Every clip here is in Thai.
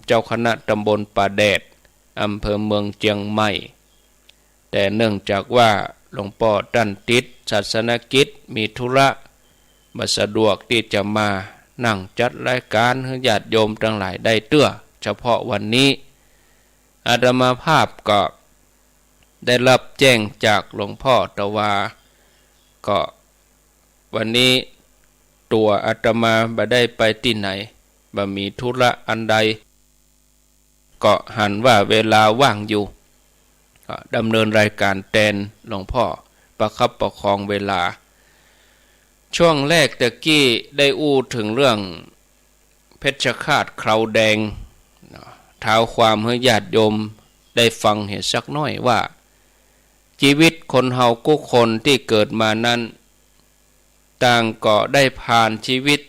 เจ้าคณะตำบลป่าแดดอำเภอเมืองเชียงใหม่แต่เนื่องจากว่าหลวงพ่อท่านติดศาสนกิจมีธุระไม่สะดวกที่จะมานั่งจัดรายการให้ญาติโยมทั้งหลายได้เตื้อเฉพาะวันนี้อาตมาภาพก็ได้รับแจ้งจากหลวงพ่อตะวาก็วันนี้ตัวอาตมาบ่ได้ไปที่ไหนบ่มีธุระอันใดก็หันว่าเวลาว่างอยู่ก็ดำเนินรายการแทนหลวงพ่อประคับประคองเวลาช่วงแรกตะกี้ได้อู้ถึงเรื่องเพชฌฆาตเคราแดงเท้าความให้ญาติโยมได้ฟังเห็นสักน้อยว่าชีวิตคนเฮากุคนที่เกิดมานั้นต่างก็ได้ผ่านชีวิต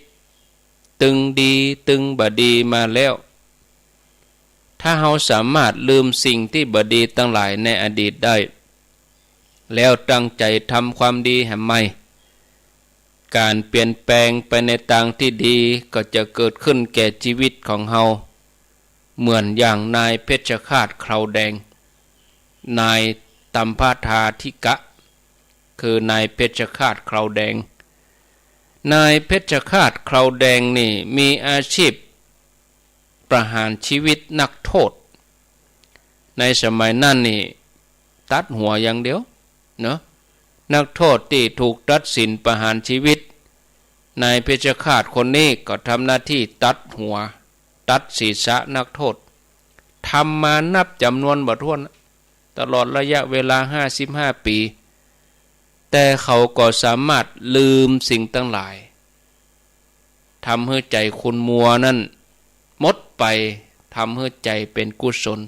ตึงดีตึงบดีมาแล้วถ้าเฮาสามารถลืมสิ่งที่บดีตั้งหลายในอดีตได้แล้วตั้งใจทำความดีให้ใหม่การเปลี่ยนแปลงไปในทางที่ดีก็จะเกิดขึ้นแก่ชีวิตของเฮาเหมือนอย่างนายเพชฌฆาตเคราแดงนายตัมพาทาธิกะคือนายเพชฌฆาตเคราแดงนายเพชฌฆาตเคราแดงนี่มีอาชีพประหารชีวิตนักโทษในสมัยนั้นนี่ตัดหัวอย่างเดียวเนาะนักโทษที่ถูกตัดสินประหารชีวิตนายเพชฌฆาตคนนี้ก็ทำหน้าที่ตัดหัวตัดศีรษะนักโทษทำมานับจำนวนบ่ถ้วนตลอดระยะเวลา55 ปีแต่เขาก็สามารถลืมสิ่งตั้งหลายทำให้ใจคุณมัวนั่นหมดไปทำให้ใจเป็นกุศล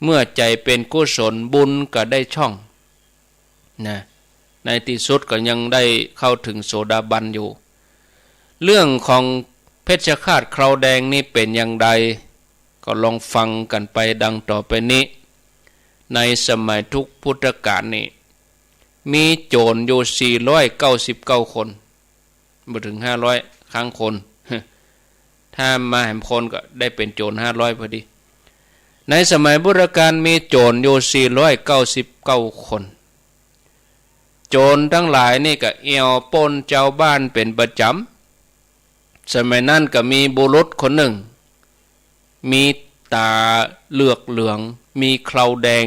เมื่อใจเป็นกุศลบุญก็ได้ช่องนะในที่สุดก็ยังได้เข้าถึงโสดาบันอยู่เรื่องของเพชฌฆาตเคราแดงนี่เป็นอย่างไรก็ลองฟังกันไปดังต่อไปนี้ในสมัยทุกพุทธกาลนี่มีโจรอยู่499 คนบ่ถึง500ครั้งคนถ้ามาแหมคนก็ได้เป็นโจร500พอดีในสมัยพุทธกาลมีโจรอยู่499 คนโจรทั้งหลายนี่ก็เอี่ยวปล้นเจ้าบ้านเป็นประจำสมัยนั้นก็มีบุรุษคนหนึ่งมีตาเหลือกเหลืองมีเคราแดง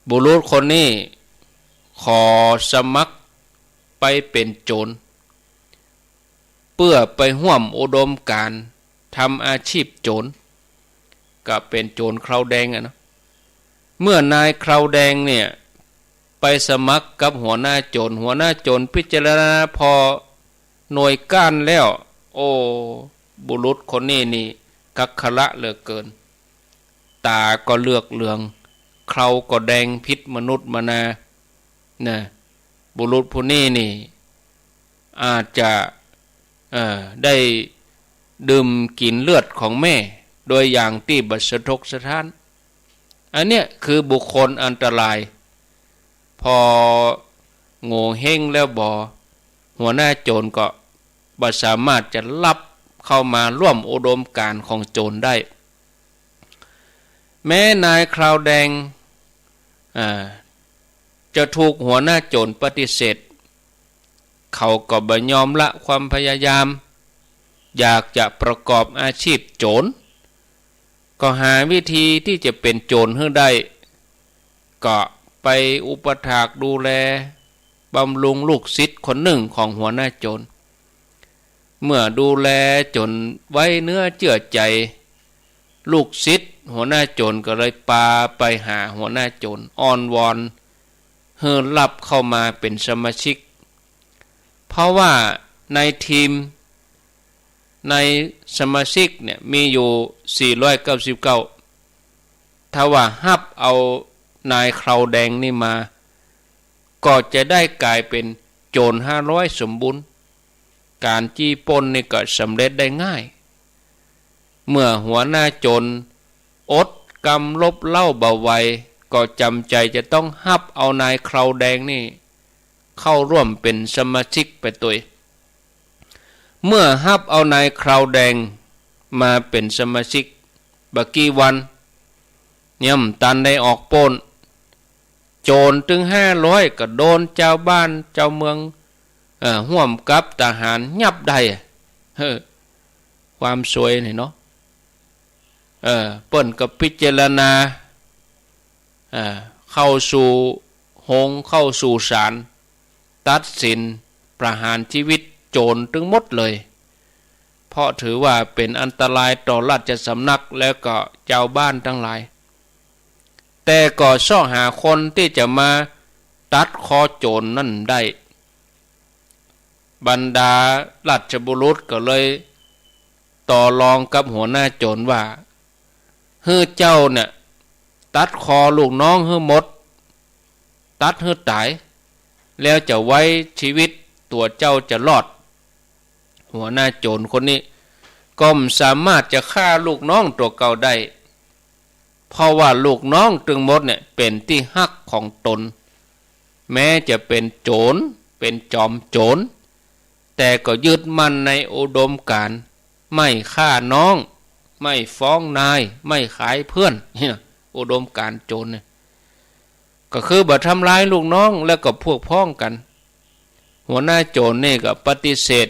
บุรุษคนนี้ขอสมัครไปเป็นโจรเพื่อไปร่วมอุดมการณ์ทำอาชีพโจรก็เป็นโจรเคราแดงนะเมื่อนายเคราแดงเนี่ยไปสมัครกับหัวหน้าโจรพิจารณาพอหน่วยก้านแล้วโอ้บุรุษคนนี้นี่กักขระเหลือเกินตาก็เลือกเหลืองเคราก็แดงพิษมนุษย์มนานะบุรุษผู้นี้นี่อาจจะได้ดื่มกินเลือดของแม่โดยอย่างที่บัสะทกสถานอันเนี้ยคือบุคคลอันตรายพอโง่เฮงแล้วหัวหน้าโจรก็บ่สามารถจะรับเข้ามาร่วมอุดมการณ์ของโจรได้แม้นายเคราแดงจะถูกหัวหน้าโจรปฏิเสธเขาก็บ่ยอมละความพยายามอยากจะประกอบอาชีพโจรก็หาวิธีที่จะเป็นโจรให้ได้ก็ไปอุปถากดูแลบำรุงลูกศิษย์คนหนึ่งของหัวหน้าโจรเมื่อดูแลจนไว้เนื้อเชื่อใจลูกศิษย์หัวหน้าโจรก็เลยพาไปหาหัวหน้าโจรอ้อนวอนเฮือรับเข้ามาเป็นสมาชิกเพราะว่าในทีมในสมาชิกเนี่ยมีอยู่499ถ้าว่าฮับเอานายเคราแดงนี่มาก็จะได้กลายเป็นโจร500สมบูรณ์การจี้ปล้นนี่ก็สำเร็จได้ง่ายเมื่อหัวหน้าโจรอดกำลบเล่าเบาไวก็จำใจจะต้องฮับเอานายเคราแดงนี่เข้าร่วมเป็นสมาชิกไปตัวเมื่อฮับเอานายเคราแดง มาเป็นสมาชิกบักกี่วันย่ำตันได้ออกปล้นโจรถึง500ก็โดนเจ้าบ้านเจ้าเมืองห่วมกับทหารยับได้ความสวยนี่เนาะเปิ้นก็พิจารณาเข้าสู่หงเข้าสู่ศาลตัดสินประหารชีวิตโจรทั้งหมดเลยเพราะถือว่าเป็นอันตรายต่อราชสำนักแล้วก็เจ้าบ้านทั้งหลายแต่ก็ซ่อหาคนที่จะมาตัดคอโจรนั่นได้บรรดาราชบุรุษก็เลยต่อรองกับหัวหน้าโจรว่าเฮ้อเจ้าเนี่ยตัดคอลูกน้องเฮ้อหมดตัดเฮ้อตายแล้วจะไว้ชีวิตตัวเจ้าจะรอดหัวหน้าโจรคนนี้ก็สามารถจะฆ่าลูกน้องตัวเก่าได้เพราะว่าลูกน้องตึงหมดเนี่ยเป็นที่ฮักของตนแม้จะเป็นโจรเป็นจอมโจรแต่ก็ยึดมั่นในอุดมการณ์ไม่ฆ่าน้องไม่ฟ้องนายไม่ขายเพื่อนนี่นะอุดมการณ์โจรเนี่ยก็คือบ่ทำร้ายลูกน้องแล้วก็พวกพ้องกันหัวหน้าโจรนี่ก็ปฏิเสธ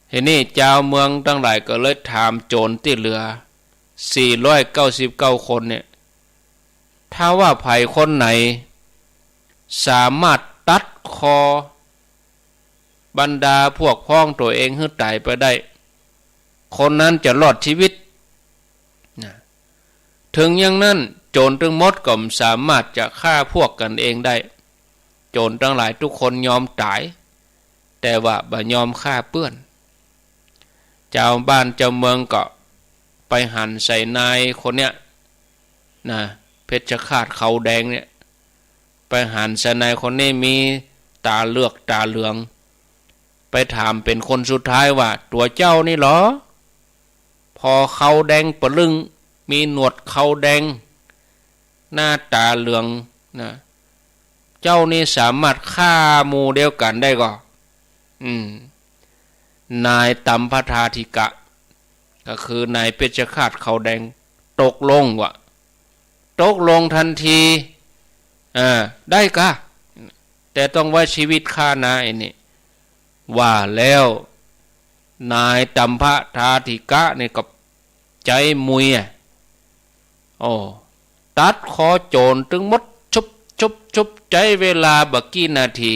เห็นนี่เจ้าเมืองทั้งหลายก็เลยถามโจรที่เหลือ499คนเนี่ยถ้าว่าไผคนไหนสามารถตัดคอบรรดาพวกพ้องตัวเองให้ตายไปได้คนนั้นจะรอดชีวิตถึงอย่างนั้นโจรทั้งหมดก็สามารถจะฆ่าพวกกันเองได้โจรทั้งหลายทุกคนยอมตายแต่ว่าบ่ยอมฆ่าเปื้อนเจ้าบ้านเจ้าเมืองก็ไปหั่นใส่นายคนเนี้ยนะเพชฌฆาตเขาแดงเนี่ยไปหั่นใส่นายคนนี้มีตาเลือกตาเหลืองไปถามเป็นคนสุดท้ายว่าตัวเจ้านี่เหรอพอเขาแดงปะลึงมีหนวดเขาแดงหน้าตาเหลืองนะเจ้านี่สามารถฆ่าหมู่เดียวกันได้ก็นายตัมพทาธิกะก็คือนายเพชฌฆาตเขาแดงตกลงว่ะตกลงทันทีได้กะแต่ต้องไว้ชีวิตฆ่านายนี่ว่าแล้วนายตัมพทาธิกะนี่ก็ใจมุยตัดคอโจรถึงหมดชุบใจเวลาบักกี่นาที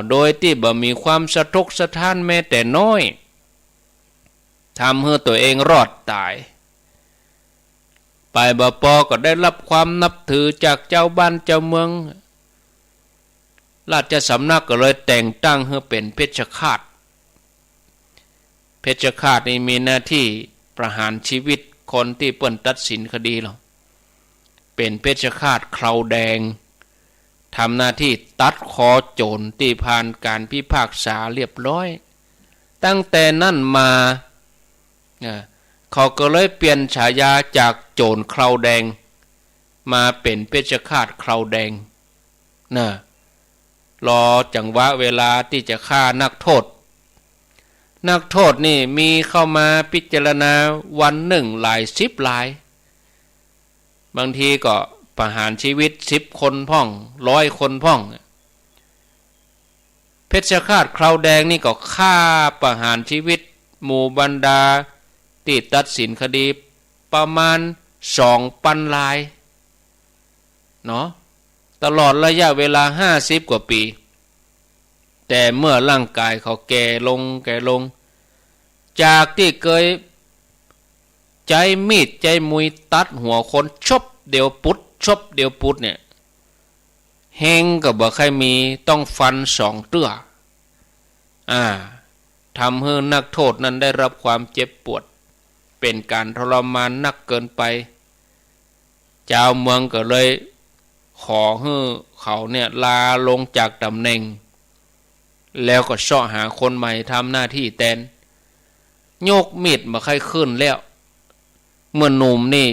โดยที่บ่มีความสะทกสะท้านแม้แต่น้อยทำให้ตัวเองรอดตายไปบ่ปอก็ได้รับความนับถือจากเจ้าบ้านเจ้าเมืองราชสำนักก็เลยแต่งตั้งให้เป็นเพชฌฆาตเพชฌฆาตนี่มีหน้าที่ประหารชีวิตคนที่เปิ้นตัดสินคดีหรอเป็นเพชฌฆาตเคราแดงทำหน้าที่ตัดคอโจรที่ผ่านการพิพากษาเรียบร้อยตั้งแต่นั้นมาเขาก็เลยเปลี่ยนฉายาจากโจรเคราแดงมาเป็นเพชฌฆาตเคราแดงรอจังหวะเวลาที่จะฆ่านักโทษนี่มีเข้ามาพิจารณาวันหนึ่งหลาย10รายบางทีก็ประหารชีวิต10คนพ่อง100คนพ่องเพชฌฆาตเคราแดงนี่ก็ฆ่าประหารชีวิตหมู่บรรดาที่ตัดสินคดีประมาณ2,000 รายเนาะตลอดระยะเวลา50 กว่าปีแต่เมื่อร่างกายเขาแก่ลงจากที่เคยใจมีดใจมุยตัดหัวคนชบเดียวปุดเนี่ยเฮงก็บ่ใครมีต้องฟัน2 เตื้อทำให้นักโทษนั้นได้รับความเจ็บปวดเป็นการทรมานนักเกินไปเจ้าเมืองก็เลยขอให้เขาเนี่ยลาลงจากตำแหน่งแล้วก็เสาะหาคนใหม่ทำหน้าที่แทนโยกมีดมาใครขึ้นแล้วเมื่อหนุ่มนี่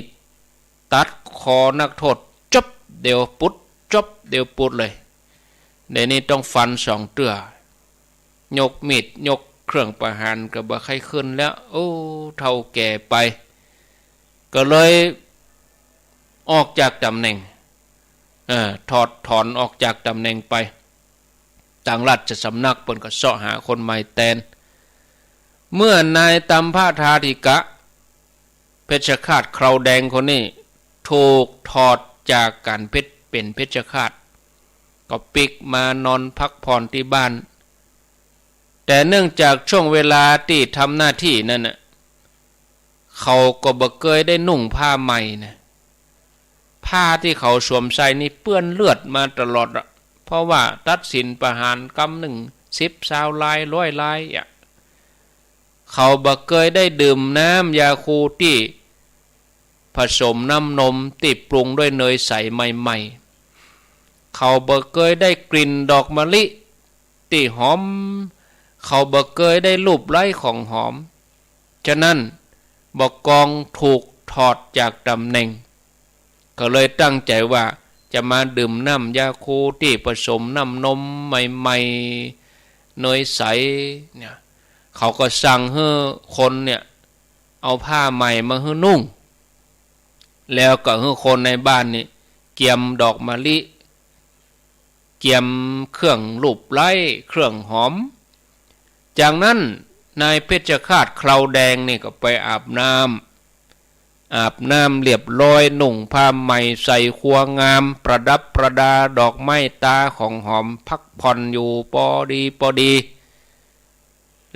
ตัดคอนักโทษจบเดียวปุดเลยเดี๋ยวนี้ต้องฟัน2 เตื้อยกมีดยกค เครื่องประหารก็บ่ใครขึ้นแล้วโอ้เฒ่าแก่ไปก็เลยออกจากตำแหน่งถอดถอนออกจากตำแหน่งไปทางราชสำนักเพิ่นก็เสาะหาคนใหม่แทนเมื่อนายตัมพะทาธิกะเพชฌฆาตเคราแดงคนนี้ถูกถอดจากการเป็นเพชฌฆาตก็ปิกมานอนพักผ่อนที่บ้านแต่เนื่องจากช่วงเวลาที่ทำหน้าที่นั่นน่ะเขาก็บ่เคยได้นุ่งผ้าใหม่นะผ้าที่เขาสวมใส่นี่เปื้อนเลือดมาตลอดเพราะว่าตัดสินประหารกำหนึ่ง10 20 ลาย100 ลายเขาบ่เคยได้ดื่มน้ำยาคูที่ผสมน้ำนมที่ปรุงด้วยเนยใสใหม่ๆเขาบ่เคยได้กลิ่นดอกมะลิที่หอมเขาบ่เคยได้รูปไล้ของหอมฉะนั้นบ่กองถูกถอดจากตำแหน่งก็เลยตั้งใจว่าจะมาดื่มน้ำยาคูที่ผสมน้ำนมใหม่ๆเนยใสเนี่ยเขาก็สั่งให้คนเนี่ยเอาผ้าใหม่มาให้นุ่งแล้วก็ให้คนในบ้านนี่เกี่ยมดอกมะลิเกี่ยมเครื่องลูบไล้เครื่องหอมจากนั้นนายเพชฌฆาตเคราแดงนี่ก็ไปอาบน้ำเรียบร้อยนุ่งผ้าใหม่ใส่ครัวงามประดับประดาดอกไม้ตาของหอมพักผ่อนอยู่พอดี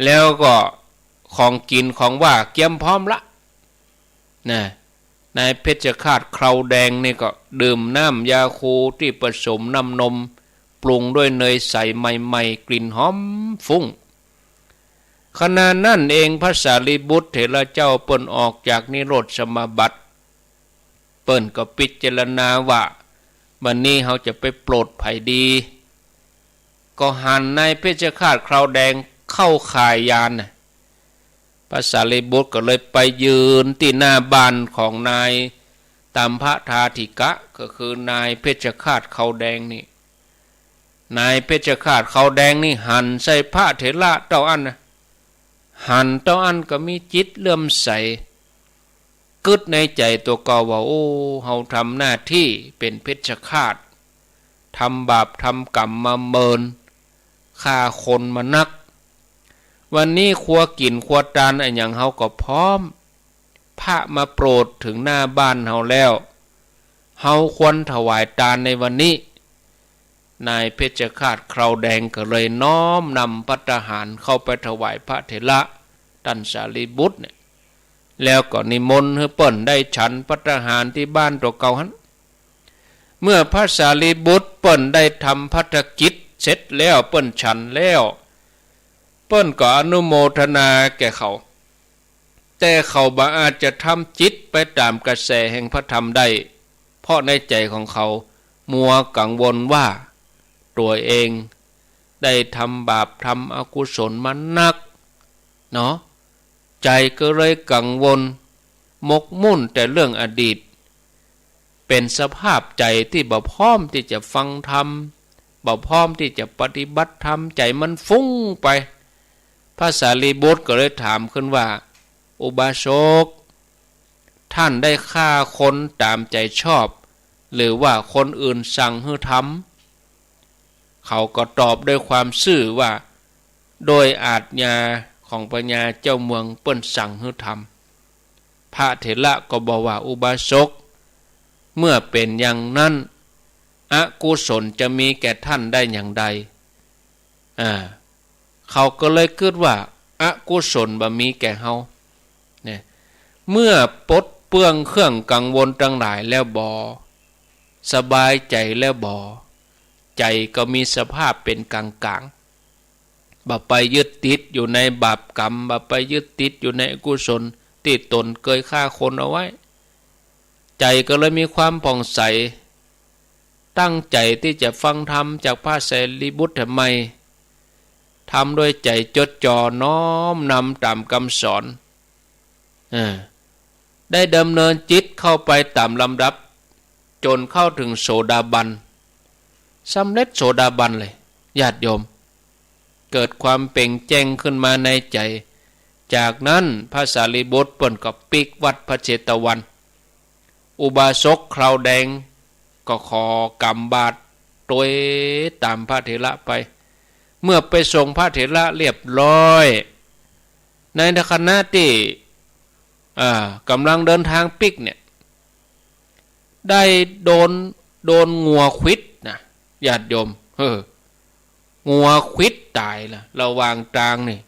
แล้วก็ของกินของว่าเตรียมพร้อมละนะนายเพชฌฆาตเคราแดงนี่ก็ดื่มน้ำยาคูที่ผสมน้ำนมปรุงด้วยเนยใสใหม่ๆกลิ่นหอมฟุ้งขณะนั้นเองพระสารีบุตรเถระเจ้าเปิ้นออกจากนิโรธสมาบัติเปิ้นก็พิจารณาว่าวันนี้เขาจะไปโปรดไผดีก็หันนายเพชฌฆาตเคราแดงเข้าข่ายยานพระสารีบุตรก็เลยไปยืนที่หน้าบ้านของนายตัมพะทาธิกะก็คือนายเพชฌฆาตเคราแดงนี่นายเพชฌฆาตเคราแดงนี่หันใส่พระเถระเต้าอันหันเต้าอันก็มีจิตเลื่อมใสกึดในใจตัวเก่าว่าโอ้เฮาทำหน้าที่เป็นเพชฌฆาตทำบาปทำกรรมมาเมินฆ่าคนมานักวันนี้ครัวกินครัวตานอันอย่างเฮาก็พร้อมพระมาโปรดถึงหน้าบ้านเฮาแล้วเฮาควรถวายทานในวันนี้นายเพชฌฆาตเคราแดงก็เลยน้อมนำภัตตาหารเข้าไปถวายพระเถระท่านสารีบุตรเนี่ยแล้วก็นิมนต์ให้เปิ้นได้ฉันภัตตาหารที่บ้านตัวเก่าหันเมื่อพระสารีบุตรเปิ้นได้ทำภัตตกิจเสร็จแล้วเปิ้นฉันแล้วเปิ้นก็อนุโมทนาแก่เขาแต่เขาบ่อาจจะทำจิตไปตามกระแสแห่งพระธรรมได้เพราะในใจของเขามัวกังวลว่าตัวเองได้ทำบาปทำอกุศลมานักเนาะใจก็เลยกังวลหมกมุ่นแต่เรื่องอดีตเป็นสภาพใจที่บ่พร้อมที่จะฟังธรรมบ่พร้อมที่จะปฏิบัติธรรมใจมันฟุ้งไปพระสารีบุตรก็เลยถามขึ้นว่าอุบาสกท่านได้ฆ่าคนตามใจชอบหรือว่าคนอื่นสั่งให้ทำเขาก็ตอบด้วยความซื่อว่าโดยอาจญาของปัญญาเจ้าเมืองเปิ้นสั่งให้ทำพระเถระก็บอกว่าอุบาสกเมื่อเป็นอย่างนั้นอกุศลจะมีแก่ท่านได้อย่างใดเขาก็เลยคิดว่าอกุศลบ่มีแก่เฮาเนี่ยเมื่อปลดเปลื้องเครื่องกังวลทั้งหลายแล้วบ่สบายใจแล้วบ่ใจก็มีสภาพเป็นกลางๆบ่ไปยึดติดอยู่ในบาปกรรมบ่ไปยึดติดอยู่ในอกุศลที่ตนเคยฆ่าคนเอาไว้ใจก็เลยมีความผ่องใสตั้งใจที่จะฟังธรรมจากพระสารีบุตรทำไมทำด้วยใจจดจ่อน้อมนำตามคำสอนได้ดำเนินจิตเข้าไปตามลำดับจนเข้าถึงโสดาบันสำเร็จโสดาบันเลยญาติโยม เกิดความเป่งแจ้งขึ้นมาในใจจากนั้นพระสารีบุตรเปิ้นก็ปิกวัดพระเชตวันอุบาสกคราวแดงก็ขอกำบาตรโดยตามพระเถระไปเมื่อไปส่งพระเถระเรียบร้อยในขณะที่กำลังเดินทางปิกเนี่ยได้โดนงัวควิดนะญาติโยมงัวควิดตายละระหว่างกลางนี่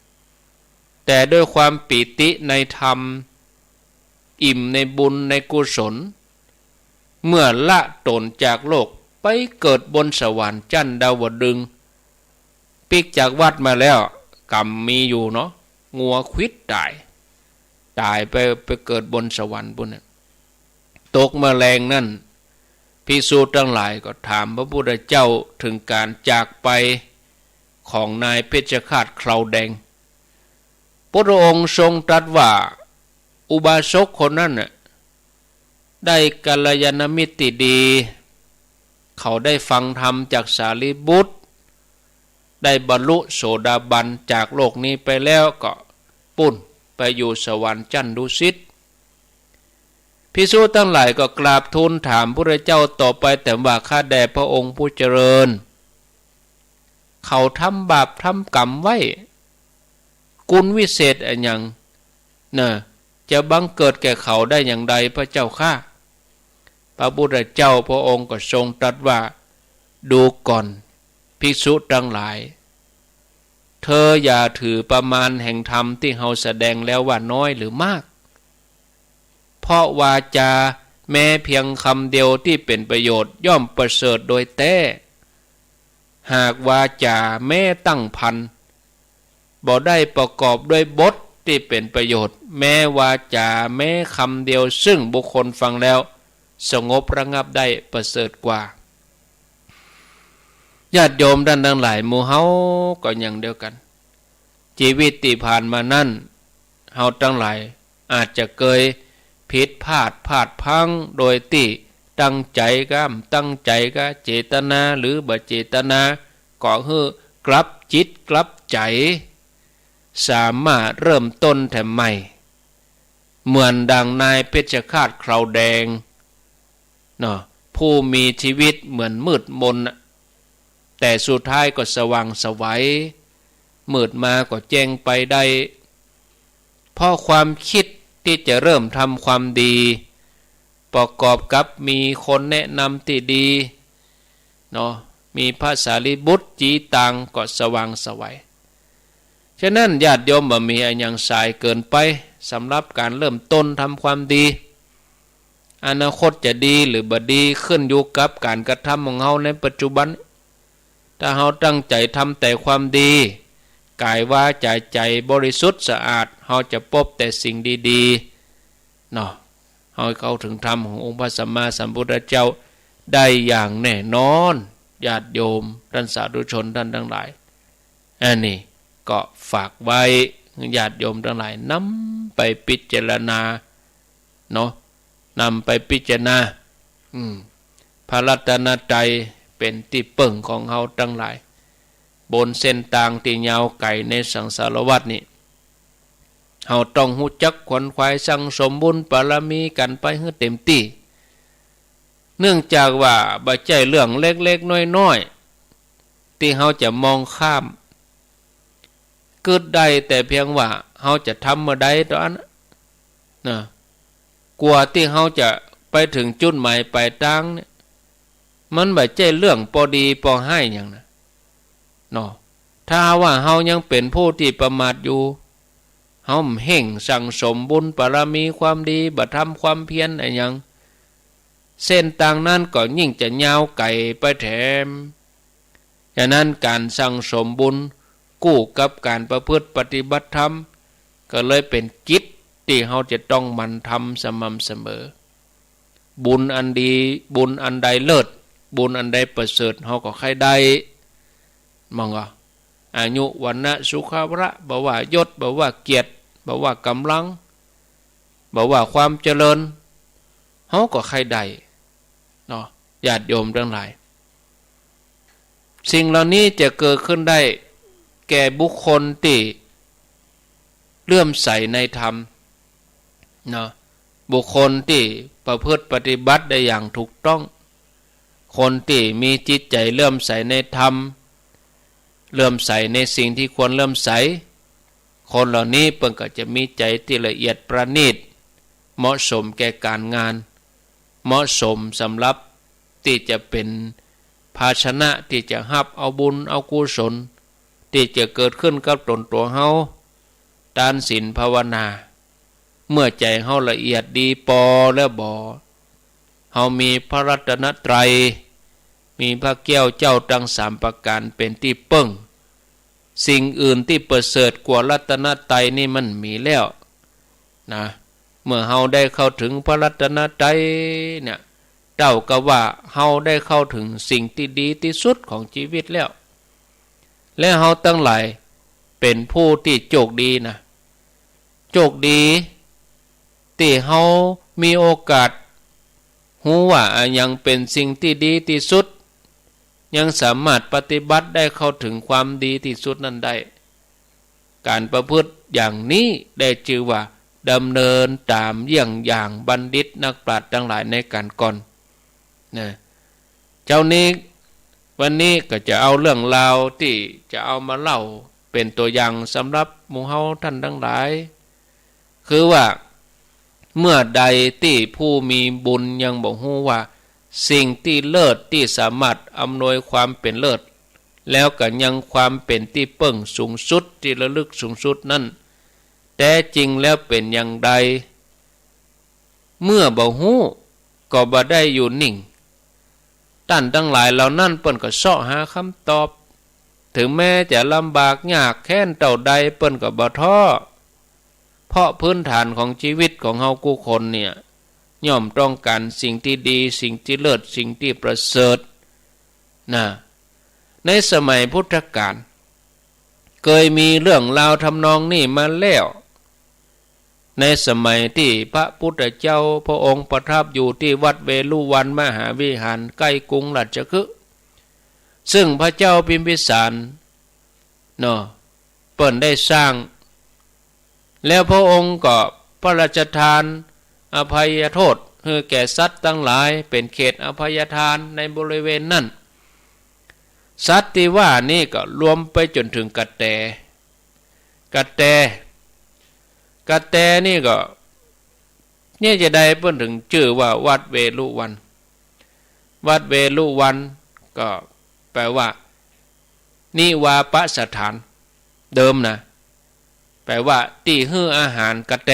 แต่ด้วยความปิติในธรรมอิ่มในบุญในกุศลเมื่อละตนจากโลกไปเกิดบนสวรรค์จันทร์ดาวดึงส์ปิกจากวัดมาแล้วกรรมมีอยู่เนาะงัวควิดตายไปเกิดบนสวรรค์บุญตกแมลงนั่นภิกษุทั้งหลายก็ถามพระพุทธเจ้าถึงการจากไปของนายเพชฌฆาตคราวแดงพระองค์ทรงตรัสว่าอุบาสกคนนั้นน่ะได้กัลยาณมิตรที่ดีเขาได้ฟังธรรมจากสารีบุตรได้บรรลุโสดาบันจากโลกนี้ไปแล้วก็ปุ่นไปอยู่สวรรค์ชั้นดุสิตภิกษุทั้งหลายก็กราบทูลถามพระเจ้าต่อไปแต่ว่าข้าแด่พระองค์ผู้เจริญเขาทำบาปทำกรรมไว้กุลวิเศษอะไรอย่างจะบังเกิดแก่เขาได้อย่างใดพระเจ้าข้าพระพุทธเจ้าพระองค์ก็ทรงตรัสว่าดูก่อนภิกษุทั้งหลายเธออย่าถือประมาณแห่งธรรมที่เฮาแสดงแล้วว่าน้อยหรือมากเพราะวาจาแม้เพียงคำเดียวที่เป็นประโยชน์ย่อมประเสริฐโดยแท้หากวาจาแม้ตั้งพันบ่ได้ประกอบด้วยบทที่เป็นประโยชน์แม้วาจาแม้คำเดียวซึ่งบุคคลฟังแล้วสงบระงับได้ประเสริฐกว่าญาติโยมท่านทั้งหลายหมู่เฮาก็อย่างเดียวกันชีวิตที่ผ่านมานั้นเฮาทั้งหลายอาจจะเคยผิดพลาดพังโดยที่ตั้งใจก็เจตนาหรือบ่เจตนาก็คือกลับจิตกลับใจสามารถเริ่มต้นแต่ใหม่เหมือนดังนายเพชฌฆาตคราวแดงผู้มีชีวิตเหมือนมืดมนแต่สุดท้ายก็สว่างไสวมืดมาก็แจ้งไปได้เพราะความคิดที่จะเริ่มทำความดีประกอบกับมีคนแนะนำที่ดีมีพระสารีบุตรจีตังก็สว่างไสวฉะนั้นญาติโยมบ่มีอะไรอย่างสายเกินไปสำหรับการเริ่มต้นทำความดีอนาคตจะดีหรือบ่ดีขึ้นอยู่กับการกระทำของเฮาในปัจจุบันถ้าเฮาตั้งใจทำแต่ความดีกายวาจาใจบริสุทธิ์สะอาดเฮาจะพบแต่สิ่งดีๆเฮาเข้าถึงธรรมขององค์พระสัมมาสัมพุทธเจ้าได้อย่างแน่นอนญาติโยมท่านสาธุชนท่านทั้งหลายอันนี้ก็ฝากไว้ญาติโยมทั้งหลายนำไปพิจารณานำไปพิจารณาพระรัตนตรัยเป็นที่เปิ่งของเฮาทั้งหลายบนเส้นทางที่ยาวไกลในสังสารวัฏนี้เฮาต้องรู้จักขวนขวายสั่งสมบุญบารมีกันไปให้เต็มที่เนื่องจากว่าบ่ใช่เรื่องเล็กๆน้อยๆที่เฮาจะมองข้ามเกิดได้แต่เพียงว่าเฮาจะทำมาได้ตอนนั้นกว่าที่เฮาจะไปถึงจุดหมายปลายทางเนี่ยมันบ่ใช่เรื่องพอดีพอให้อย่างนั้นถ้าว่าเฮายังเป็นผู้ที่ประมาทอยู่เฮาเห่งสั่งสมบุญบารมีความดีบ่ทำความเพียรอะไรอย่างเส้นทางนั้นก็ยิ่งจะยาวไกลไปแถมฉะนั้นการสั่งสมบุญกู้กับการประพฤติปฏิบัติธรรมก็เลยเป็นกิจที่เฮาจะต้องหมั่นทำสม่ำเสมอบุญอันดีบุญอันใดเลิศบุญอันใดประเสริฐเฮาก็ใครได้มองอายุวันนะสุขภะบ่ว่ายศบ่ว่าเกียรติบ่ว่ากำลังบ่ว่าความเจริญเฮาก็ใครได้ญาติโยมทั้งหลายสิ่งเหล่านี้จะเกิดขึ้นได้ แก่บุคคลที่เลื่อมใสในธรรมเนาะบุคคลที่ประพฤติปฏิบัติได้อย่างถูกต้องคนที่มีจิตใจเลื่อมใสในธรรมเลื่อมใสในสิ่งที่ควรเลื่อมใสคนเหล่านี้เพิ่นก็จะมีใจที่ละเอียดประณีตเหมาะสมแก่การงานเหมาะสมสำหรับที่จะเป็นภาชนะที่จะรับเอาบุญเอากุศลที่จะเกิดขึ้นกับตนตัวเฮาทานศีลภาวนาเมื่อใจเฮาละเอียดดีพอแล้วบ่เฮามีพระรัตนตรัยมีพระแก้วเจ้าทั้ง3ประการเป็นที่ปึ้งสิ่งอื่นที่ประเสริฐกว่ารัตนตรัยนี่มันมีแล้วนะเมื่อเฮาได้เข้าถึงพระรัตนตรัยเนี่ยเท่ากับว่าเฮาได้เข้าถึงสิ่งที่ดีที่สุดของชีวิตแล้วและเฮาทั้งหลายเป็นผู้ที่โชคดีนะโชคดีที่เฮามีโอกาสหูว่ายังเป็นสิ่งที่ดีที่สุดยังสามารถปฏิบัติได้เข้าถึงความดีที่สุดนั้นได้การประพฤติอย่างนี้ได้ชื่อว่าดำเนินตามเยี่ยงอย่างบัณฑิตนักปราชญ์ทั้งหลายในการก่อนนะเจ้านี้วันนี้ก็จะเอาเรื่องราวที่จะเอามาเล่าเป็นตัวอย่างสำหรับหมู่เฮาท่านทั้งหลายคือว่าเมื่อใดที่ผู้มีบุญยังบอกฮู้ว่าสิ่งที่เลิศที่สามารถอำนวยความเป็นเลิศแล้วก็ยังความเป็นที่เปิ้งสูงสุดที่ระลึกสูงสุดนั้นแต่จริงแล้วเป็นอย่างใดเมื่อบ่ฮู้ก็บ่ได้อยู่นิ่งท่านทั้งหลายเหล่านั้นเปิ้นก็เสาะหาคำตอบถึงแม้จะลำบากยากแค้นเท่าใดเปิ้นก็บ่ท้อเพราะพื้นฐานของชีวิตของเฮาผู้คนเนี่ยย่อมต้องการสิ่งที่ดีสิ่งที่เลิศสิ่งที่ประเสริฐนะในสมัยพุทธกาลเคยมีเรื่องราวทำนองนี้มาแล้วในสมัยที่พระพุทธเจ้าพระองค์ประทับอยู่ที่วัดเวฬุวันมหาวิหารใกล้กรุงราชคฤห์ซึ่งพระเจ้าพิมพิสารเนาะเปิ้นได้สร้างแล้วพระองค์ก็พระราชทานอภัยโทษให้แก่สัตว์ทั้งหลายเป็นเขตอภัยทานในบริเวณนั้นสัตว์ที่ว่านี่ก็รวมไปจนถึงกระแตนี่ก็เนี่ยจะได้เพิ่นถึงชื่อว่าวัดเวฬุวันวัดเวฬุวันก็แปลว่านิวาปสถานเดิมนะแปลว่าที่ให้อาหารกระแต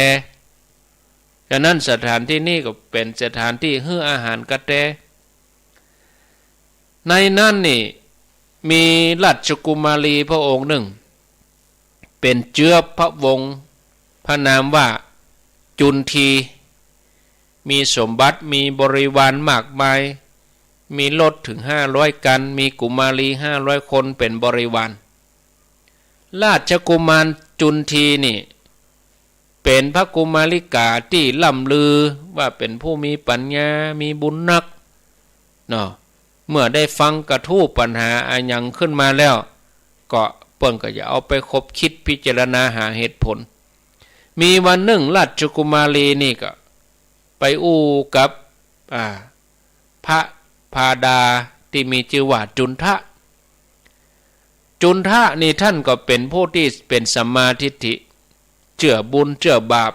ฉะนั้นสถานที่นี้ก็เป็นสถานที่ให้อาหารกระแตในนั้นนี่มีราชกุมารีพระองค์หนึ่งเป็นเชื้อพระวงศ์พระนามว่าจุนทีมีสมบัติมีบริวารมากมายมีรถถึง500กันมีกุมารี500คนเป็นบริวารราชกุมารจุนทีนี่เป็นพระกุมาริกาที่ล่ำลือว่าเป็นผู้มีปัญญามีบุญนักเนาะเมื่อได้ฟังกระทู้ปัญหาอันยังขึ้นมาแล้วก็เปิ้นก็จะเอาไปคบคิดพิจารณาหาเหตุผลมีวันหนึ่งราชกุมารีนี่ก็ไปอู้กับพระพาดาที่มีชื่อว่าจุนทะนี่ท่านก็เป็นผู้ที่เป็นสัมมาทิฏฐิเชื่อบุญเชื่อบาป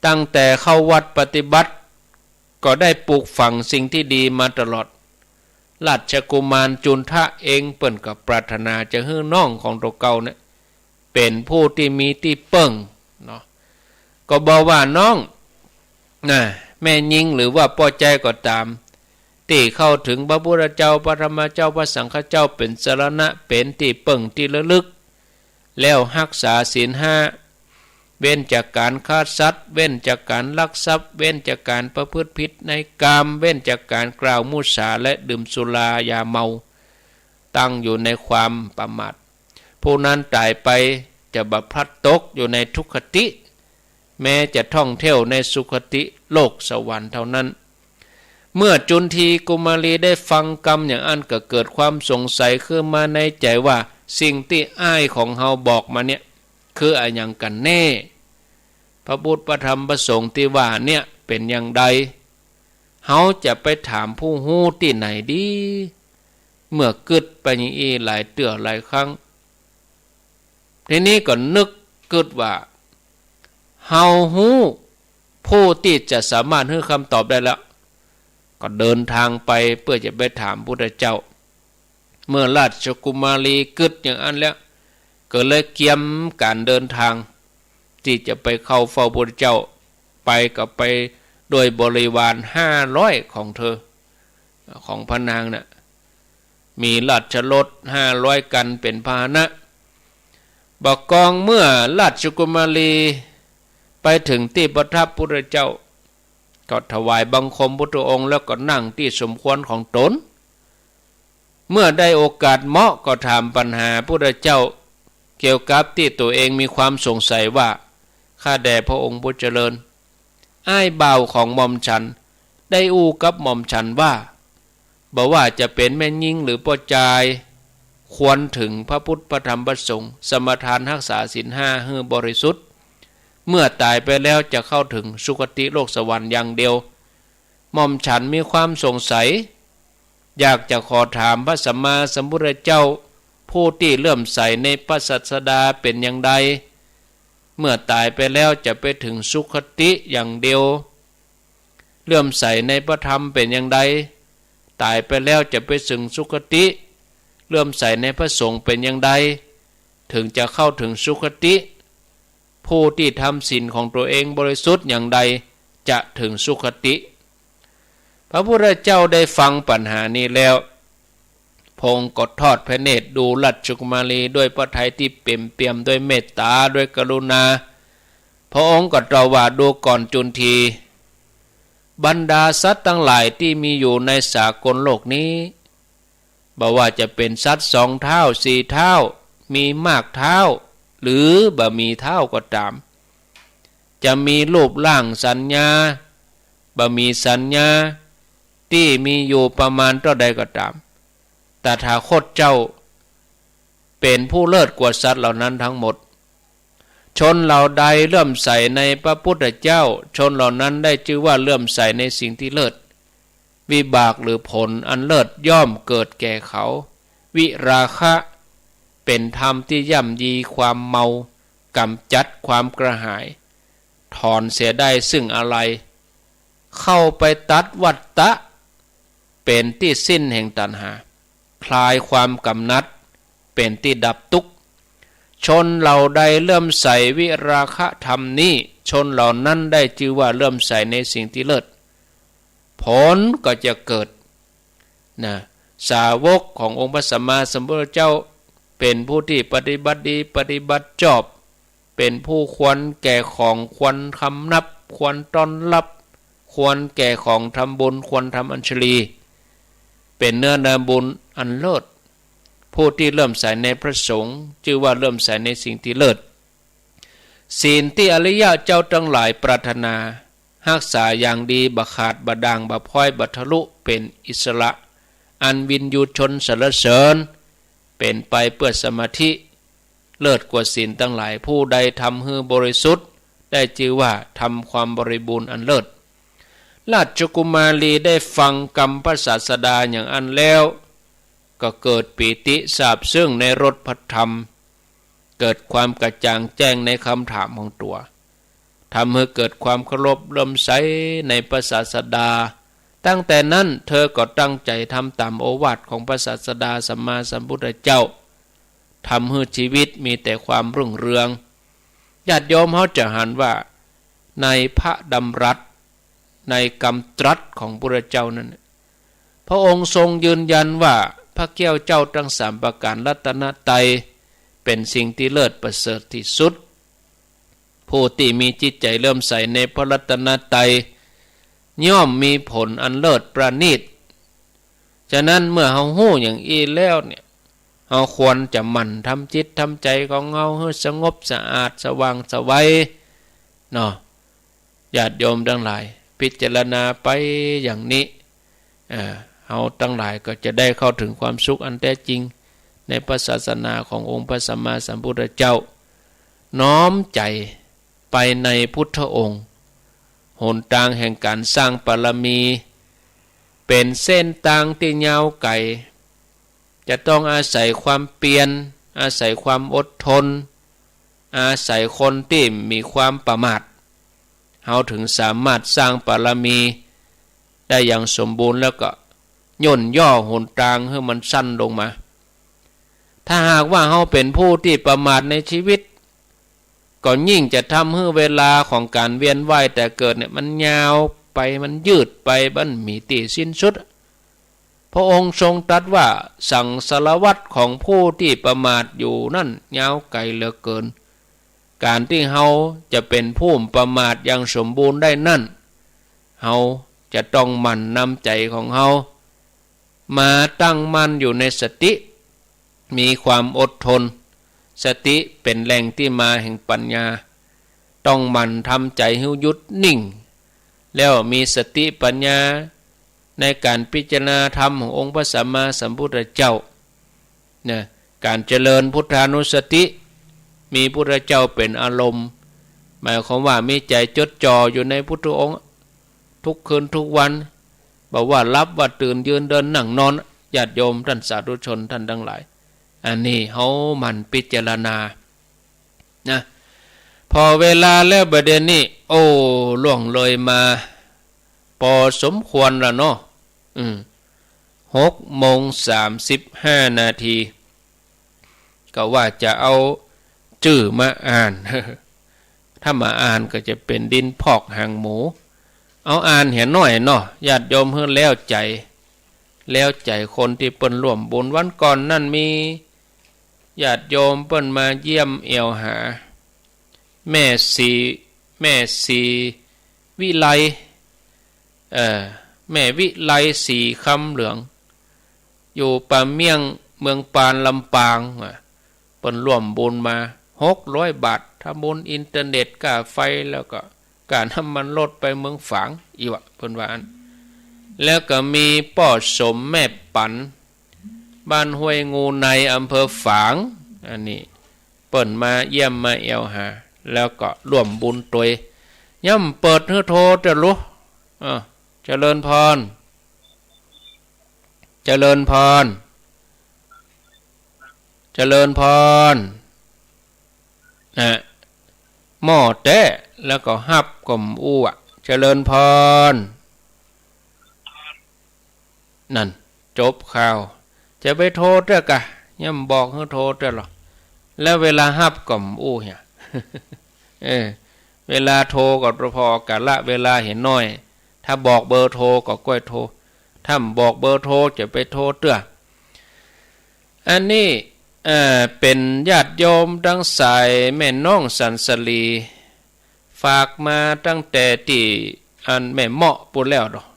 ตั้งแต่เข้าวัดปฏิบัติก็ได้ปลูกฝังสิ่งที่ดีมาตลอดราชกุมารจุนทะเองเปิ้นก็ปรารถนาจะให้น้องของตัวเก่าเนี่ยเป็นผู้ที่มีที่เปิ้งเนาะก็บอกว่าน้องแม่ยิงหรือว่าพ่อใจก็ตามที่เข้าถึงพระพุทธเจ้าพระธรรมเจ้าพระสังฆเจ้าเป็นสรณะเป็นที่เปิ้งที่ระลึกแล้วรักษาศีล5เว้นจากการฆ่าสัตว์เว้นจากการลักทรัพย์เว้นจากการประพฤติผิดในกามเว้นจากการกล่าวมุสาและดื่มสุรายาเมาตั้งอยู่ในความประมาทผู้นั้นตายไปจะบัพพลัดตกอยู่ในทุกขติแม้จะท่องเที่ยวในสุคติโลกสวรรค์เท่านั้นเมื่อจุนทีกุมารีได้ฟังกรรมอย่างอันก็เกิดความสงสัยขึ้นมาในใจว่า สิ่งที่อ้ายของเฮาบอกมาเนี่ยคืออะไรอย่างกันแน่พระพุทธพระธรรมพระสงฆ์ที่ว่าเนี่ยเป็นอย่างใดเฮาจะไปถามผู้ฮู้ที่ไหนดีเมื่อกึดไปอย่างนี้หลายเตื้อหลายครั้งทีนี้ก็นึกกึดว่าเฮาฮู้ผู้ที่จะสามารถให้คำตอบได้แล้วก็เดินทางไปเพื่อจะไปถามพุทธเจ้าเมื่อราชกุมารีกึดอย่างนั้นแล้วก็เลยเกียมการเดินทางที่จะไปเข้าเฝ้าพุทธเจ้าไปกับไปโดยบริวาร500ของเธอของพระนางน่ะมีราชรถ500กันเป็นพาหนะบอกกองเมื่อราชกุมารีไปถึงที่ประทับพุทธเจ้าก็ถวายบังคมพุทธองค์แล้วก็นั่งที่สมควรของตนเมื่อได้โอกาสเหมาะก็ถามปัญหาพุทธเจ้าเกี่ยวกับที่ตัวเองมีความสงสัยว่าข้าแด่พระองค์ผู้เจริญอ้ายบ่าวของหม่อมฉันได้อู้กับหม่อมฉันว่าบอกว่าจะเป็นแม่ยิ่งหรือพ่อจายควรถึงพระพุทธพระธรรมพระสงฆ์สมทานรักษาศีล5ให้บริสุทธิ์เมื่อตายไปแล้วจะเข้าถึงสุคติโลกสวรรค์อย่างเดียวหม่อมฉันมีความสงสัยอยากจะขอถามพระสัมมาสัมพุทธเจ้าผู้ที่เลื่อมใสในพระศาสดาเป็นอย่างใดเมื่อตายไปแล้วจะไปถึงสุคติอย่างเดียวเลื่อมใสในพระธรรมเป็นอย่างใดตายไปแล้วจะไปถึงสุคติเลื่อมใสในพระสงฆ์เป็นอย่างใดถึงจะเข้าถึงสุคติผู้ที่ทำศีลของตัวเองบริสุทธิ์อย่างใดจะถึงสุคติพระพุทธเจ้าได้ฟังปัญหานี้แล้วพงกดทอดพระเนตรดูราชกุมารีด้วยพระทัยที่เปี่ยมเปี่ยมด้วยเมตตาด้วยกรุณาพระองค์ก็ตรัสว่าดูก่อนจุนทีบรรดาสัตว์ทั้งหลายที่มีอยู่ในสากลโลกนี้บ่ว่าจะเป็นสัตว์2 เท้า4 เท้ามีมากเท้าหรือบ่มีเท้าก็ตามจะมีรูปร่างสัญญาบ่มีสัญญาที่มีอยู่ประมาณเท่าใดก็ตามแต่ถ้าโคตเจ้าเป็นผู้เลิศกว่าสัตว์เหล่านั้นทั้งหมดชนเหล่าใดเลื่อมใสในพระพุทธเจ้าชนเหล่านั้นได้ชื่อว่าเลื่อมใสในสิ่งที่เลิศวิบากหรือผลอันเลิศย่อมเกิดแก่เขาวิราคะเป็นธรรมที่ย่ำยีความเมากำจัดความกระหายถอนเสียได้ซึ่งอะไรเข้าไปตัดวัฏฏะเป็นที่สิ้นแห่งตัณหาคลายความกำนัดเป็นที่ดับทุกข์ชนเหล่าใดเลื่อมใสวิราคะธรรมนี้ชนเหล่านั้นได้ชื่อว่าเลื่อมใสในสิ่งที่เลิศผลก็จะเกิดนะสาวกขององค์พระสัมมาสัมพุทธเจ้าเป็นผู้ที่ปฏิบัติดีปฏิบัติชอบเป็นผู้ควรแก่ของควรคำนับควรต้อนรับควรแก่ของทำบุญควรทำอัญชลีเป็นเนื้อนาบุญอันเลิศผู้ที่เริ่มใส่ในพระสงฆ์ชื่อว่าเริ่มใส่ในสิ่งที่เลิศศีลที่อริยะเจ้าทั้งหลายปรารถนารักษาอย่างดีบะขาดบะด่างบะพ้อยบะทะลุเป็นอิสระอันวินยูชนสรรเสริญเป็นไปเพื่อสมาธิเลิศกว่าศีลทั้งหลายผู้ใดทำให้บริสุทธิ์ได้ชื่อว่าทำความบริบูรณ์อันเลิศราชกุมารีได้ฟังคำพระศาสดาอย่างอันแล้วก็เกิดปีติซาบซึ้งในรสพระธรรมเกิดความกระจ่างแจ้งในคำถามของตัวทำให้เกิดความเคารพเลื่อมใสในพระศาสดาตั้งแต่นั้นเธอก็ตั้งใจทำตามโอวาทของพระศาสดาสัมมาสัมพุทธเจ้าทำให้ชีวิตมีแต่ความรุ่งเรืองญาติโยมเขาจะหันว่าในพระดำรัสในคำตรัสของพระเจ้านั้นพระองค์ทรงยืนยันว่าพระแก้วเจ้าทั้ง3ประการรัตนตรัยเป็นสิ่งที่เลิศประเสริฐที่สุดผู้ที่มีจิตใจเลื่อมใสในพระรัตนตรัยย่อมมีผลอันเลิศประณีตฉะนั้นเมื่อเฮาฮู้อย่างอีแล้วเนี่ยเฮาควรจะหมั่นทำจิตทำใจของเฮาให้สงบสะอาดสว่างไสวเนาะญาติโยมทั้งหลายพิจารณาไปอย่างนี้เฮาทั้งหลายก็จะได้เข้าถึงความสุขอันแท้จริงใน ในพระศาสนาขององค์พระสัมมาสัมพุทธเจ้าน้อมใจไปในพุทธองค์หนทางแห่งการสร้างบารมีเป็นเส้นทางที่ยาวไกลจะต้องอาศัยความเพียรอาศัยความอดทนอาศัยคนที่มีความประมาทเราถึงสามารถสร้างบารมีได้อย่างสมบูรณ์แล้วก็ย่นย่อหนทางให้มันสั้นลงมาถ้าหากว่าเราเป็นผู้ที่ประมาทในชีวิตก็ยิ่งจะทำให้เวลาของการเวียนว่ายแต่เกิดเนี่ยมันยาวไปมันยืดไปมันมีที่สิ้นสุดพระองค์ทรงตรัสว่าสังสารวัฏของผู้ที่ประมาทอยู่นั่นยาวไกลเหลือเกินการที่เฮาจะเป็นผู้ประมาทอย่างสมบูรณ์ได้นั่นเฮาจะต้องหมั่นนำใจของเฮามาตั้งมั่นอยู่ในสติมีความอดทนสติเป็นแหล่งที่มาแห่งปัญญาต้องหมั่นทำใจให้หยุดนิ่งแล้วมีสติปัญญาในการพิจารณาธรรมขององค์พระสัมมาสัมพุทธเจ้าเนี่ยการเจริญพุทธานุสติมีพุทธเจ้าเป็นอารมณ์หมายความว่ามีใจจดจ่ออยู่ในพุทธองค์ทุกคืนทุกวันบอกว่ารับว่าตื่นยืนเดินนั่งนอนญาติโยมท่านสาธุชนท่านทั้งหลายอันนี้เขามันพิจารณานะพอเวลาแล้วประเด็นนี้โอ้ล่วงเลยมาพอสมควรแล้วเนาะ6:35 ก็ว่าจะเอาชื่อมาอ่าน ถ้ามาอ่านก็จะเป็นดินพอกหางหมูเอาอ่านเห็นหน่อยเนาะญาติโยมเพิ่นแล้วใจคนที่เปิ้นร่วมบุญวันก่อนนั่นมีญาติโยมเปิ้นมาเยี่ยมเอวหาแม่สีวิไลแม่วิไลสีคำเหลืองอยู่ป่าเมี่ยงเมืองปานลำปางเปิ้นร่วมบุญมา600 บาทถ้าบุญอินเทอร์เน็ตค่าไฟแล้วก็การน้ำมันลดไปเมืองฝางอีวะเพิ่นว่าอันแล้วก็มีป้อสมแม่ปันบ้านห้วยงูในอำเภอฝางอันนี้เปิ้นมาเยี่ยมมาเอวหาแล้วก็ร่วมบุญตัวย่ำเปิดเฮือโทจะรู้เจริญพรเจริญพรเจริญพรหม้อแตะแล้วก็ฮับกลมอู้เจริญพรนั่นจบข่าวจะไปโทษเด้อกะย่ำบอกให้โทษเด้อหรอแล้วเวลาฮับกลมอู้เนี่ย เวลาโทรก็พอกะละเวลาเห็นน้อยถ้าบอกเบอร์โทรก็ก้อยโทรถ้าบอกเบอร์โทรจะไปโทรเด้ออันนี้เป็นญาติโยมทั้งสายแม่น้องสันสลีฝากมาตั้งแต่ที่อันแม่เหมาะปุ่นแล้วดอก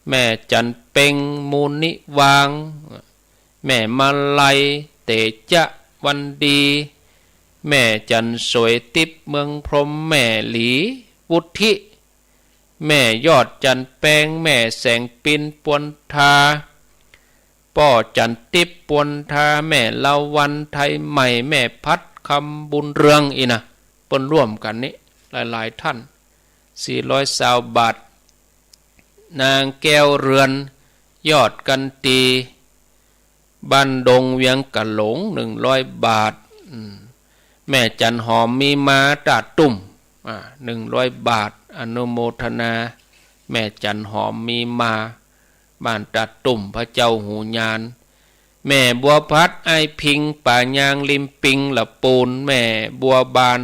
แม่จันเป่งมูลนิวางแม่มาลัยเตจะวันดีแม่จันสวยติบเมืองพรหมแม่หลีวุฒิแม่ยอดจันแปงแม่แสงปินปวนทาป้อจันติบปวนทาแม่ลาวันไทยใหม่แม่พัดคำบุญเรืองอีนะปนร่วมกันนี้หลายๆท่าน420 บาทนางแก้วเรือนยอดกันตีบ้านดงเวียงกะหลง100 บาทแม่จันหอมมีมาตาตุ่ม100 บาทอนุโมทนาแม่จันหอมมีมาบ้านตาตุ่มพระเจ้าหูญาณแม่บัวพัดไอพิงป่ายางริมปิงละปูนแม่บัวบาน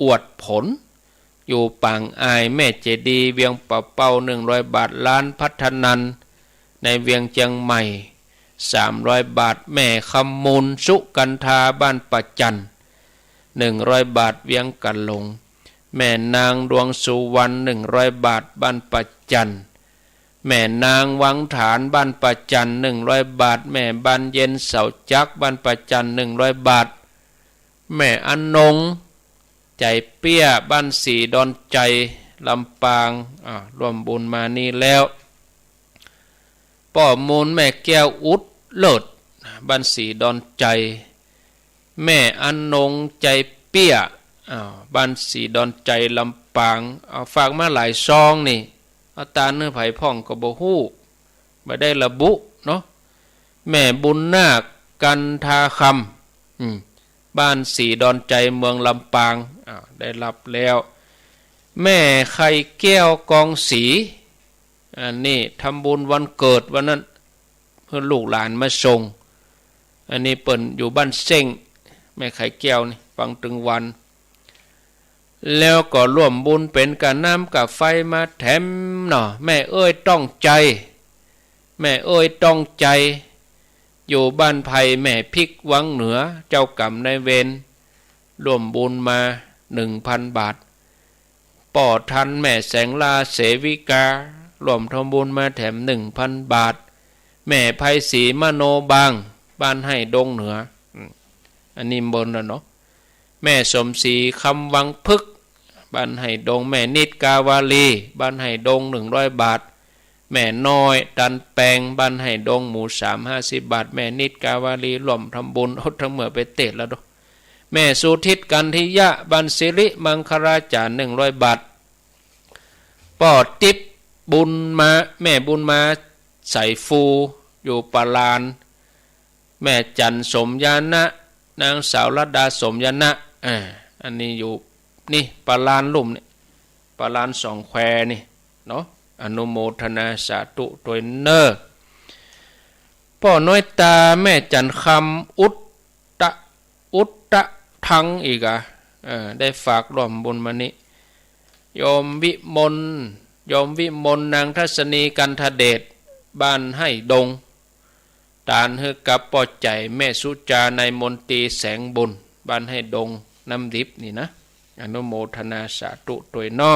อวดผลอยู่ปางอายแม่เจดีเวียงป่าเป้า100 บาทล้านพัฒนันในเวียงเชียงใหม่300 บาทแม่คำมูลสุกันทาบ้านปัจจัน100 บาทเวียงกันลงแม่นางดวงสุวรรณ100 บาทบ้านปัจจันแม่นางวังฐานบ้านปัจจัน100 บาทแม่บ้านเย็นเสาจักบ้านปัจจัน100 บาทแม่อนนงใจเปี้ยบ้านสีดอนใจลำปางร่วมบุญมานี่แล้วป้อมูลแม่แก้วอุดเลิศ บ้านสีดอนใจแม่อนนงใจเปี้ยบ้านสีดอนใจลำปางเอาฝากมาหลายซองนี่เอาตาเนื้อไผ่พ่องก็บ่ฮู้บ่ได้ระบุเนาะแม่บุญนาคกันทาคำบ้านสีดอนใจเมืองลำปางได้รับแล้วแม่ไข่แก้วกองสีอันนี้ทำบุญวันเกิดวันนั้นเพื่อลูกหลานมาส่งอันนี้เปิ่นอยู่บ้านเซ้งแม่ไข่แก้วนี่ฟังถึงวันแล้วก็ร่วมบุญเป็นกับน้ำกับไฟมาแถมเนาะแม่เอ้ยต้องใจแม่เอ้ยต้องใจอยู่บ้านไผ่แม่พริกวังเหนือเจ้ากรรมนายเวรร่วมบุญมา 1,000 บาทป่อทันแม่แสงลาเสวิการ่วมทำบุญมาแถม 1,000 บาทแม่ไผ่ศรีมโนบางบ้านให้ดงเหนืออันนี้บนแล้วเนาะแม่สมศรีคำวังพึกบ้านให้ดงแม่นิดกาวาลีบ้านให้ดง100 บาทแม่น้อยตันแปงบ้านให้ดงหมู่50 บาทแม่นิดกาวาลีร่วมทำบุญเอาทั้งเมื่อไปเตะแล้วดูแม่สุทิศกันทิยะบันสิริมังคราจารย์100 บาทป่อติบบุญมาแม่บุญมาใส่ฟูอยู่ปาลานแม่จันสมยานะนางสาวรัตดาสมยานะอันนี้อยู่นี่ปาลานลุ่มนี่ปาลาน2 แควนี่เนาะอนุโมทนาสาธุโดยเนอพ่อน้อยตาแม่จันคำอุตตะทังอีกได้ฝากร่วมบุญมานี้โยมวิมลนางทัศนีกันทเดชบ้านให้ดงตานเฮกับป่อใจแม่สุจาในมนตรีแสงบุญบ้านให้ดงน้ำดิบนี่นะอนุโมทนาสาธุโดยนอ